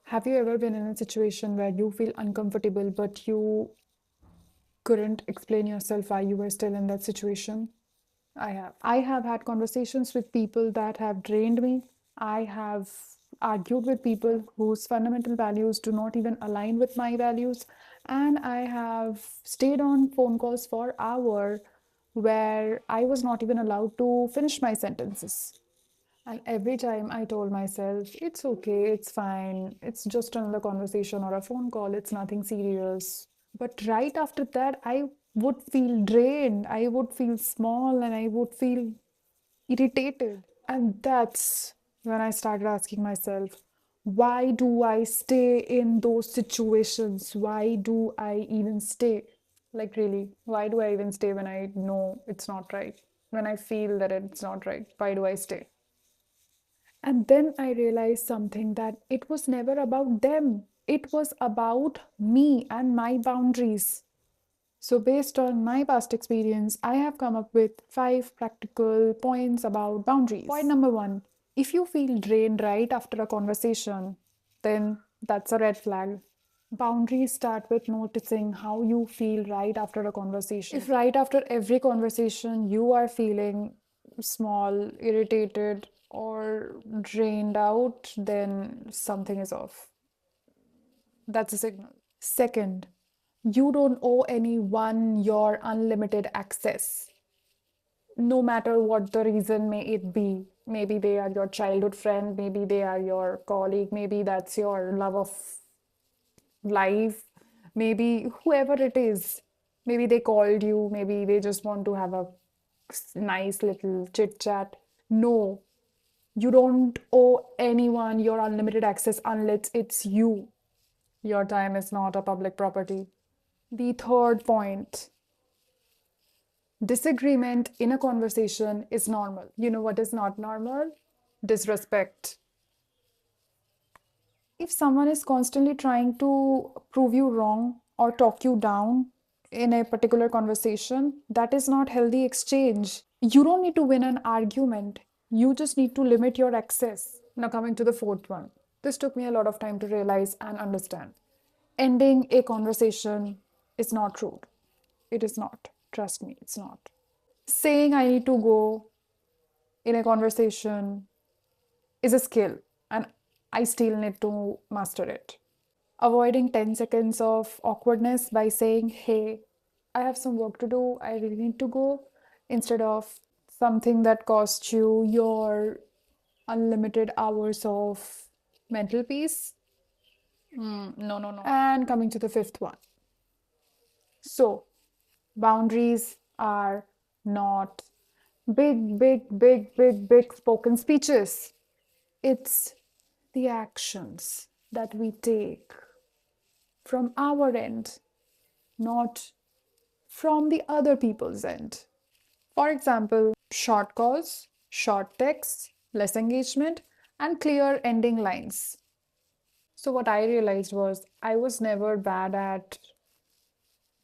Have you ever been in a situation where you feel uncomfortable but you couldn't explain yourself why you were still in that situation? I have. I have had conversations with people that have drained me. I have argued with people whose fundamental values do not even align with my values. And I have stayed on phone calls for hours where I was not even allowed to finish my sentences. And every time I told myself, it's okay, it's fine, it's just another conversation or a phone call, it's nothing serious. But right after that, I would feel drained, I would feel small, and I would feel irritated. And that's when I started asking myself, why do I stay in those situations? Why do I even stay? Like, really, why do I even stay when I know it's not right? When I feel that it's not right, why do I stay? And then I realized something that it was never about them. It was about me and my boundaries. So, based on my past experience, I have come up with 5 practical points about boundaries. Point number one, if you feel drained right after a conversation, then that's a red flag. Boundaries start with noticing how you feel right after a conversation. If right after every conversation you are feeling small, irritated, or drained out, then something is off. That's a signal. Second, you don't owe anyone your unlimited access, no matter what the reason may it be. Maybe they are your childhood friend, maybe they are your colleague, maybe that's your love of life, maybe whoever it is. Maybe they called you, maybe they just want to have a nice little chit chat. No, you don't owe anyone your unlimited access unless it's you. Your time is not a public property. The third point, disagreement in a conversation is normal. You know what is not normal? Disrespect. If someone is constantly trying to prove you wrong or talk you down in a particular conversation, that is not healthy exchange. You don't need to win an argument. You just need to limit your access. Now, coming to the fourth one. This took me a lot of time to realize and understand. Ending a conversation is not rude. It is not. Trust me, it's not. Saying I need to go in a conversation is a skill, and I still need to master it. Avoiding 10 seconds of awkwardness by saying, hey, I have some work to do, I really need to go, instead of something that costs you your unlimited hours of mental peace. No, no, no. And coming to the fifth one. So, boundaries are not big spoken speeches. It's the actions that we take from our end, not from the other people's end. For example, short calls, short texts, less engagement, and clear ending lines. So, what I realized was I was never bad at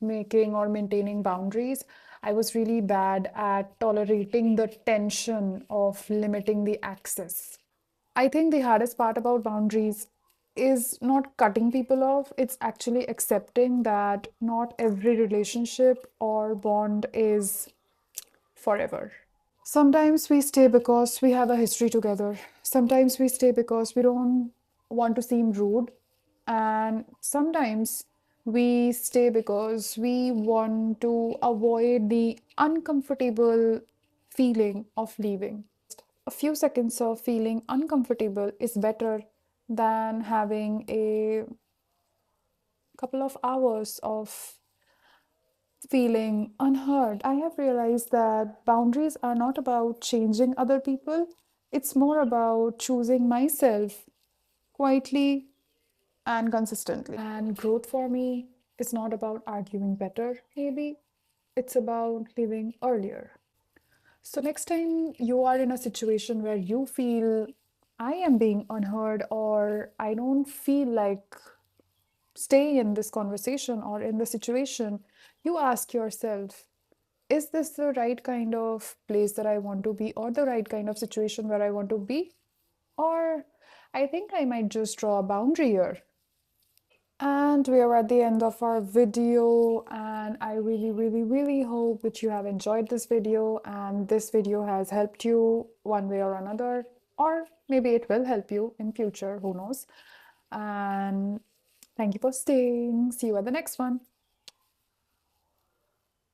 making or maintaining boundaries. I was really bad at tolerating the tension of limiting the access. I think the hardest part about boundaries is not cutting people off, it's actually accepting that not every relationship or bond is forever. Sometimes we stay because we have a history together. Sometimes we stay because we don't want to seem rude. And sometimes we stay because we want to avoid the uncomfortable feeling of leaving. A few seconds of feeling uncomfortable is better than having a couple of hours of feeling unheard. I have realized that boundaries are not about changing other people, it's more about choosing myself quietly and consistently. And growth for me is not about arguing better, maybe, it's about living earlier. So, next time you are in a situation where you feel I am being unheard or I don't feel like staying in this conversation or in the situation, you ask yourself, is this the right kind of place that I want to be or the right kind of situation where I want to be? Or I think I might just draw a boundary here. And we are at the end of our video, and I really, really, really hope that you have enjoyed this video and this video has helped you one way or another, or maybe it will help you in future, who knows. And thank you for staying. See you at the next one.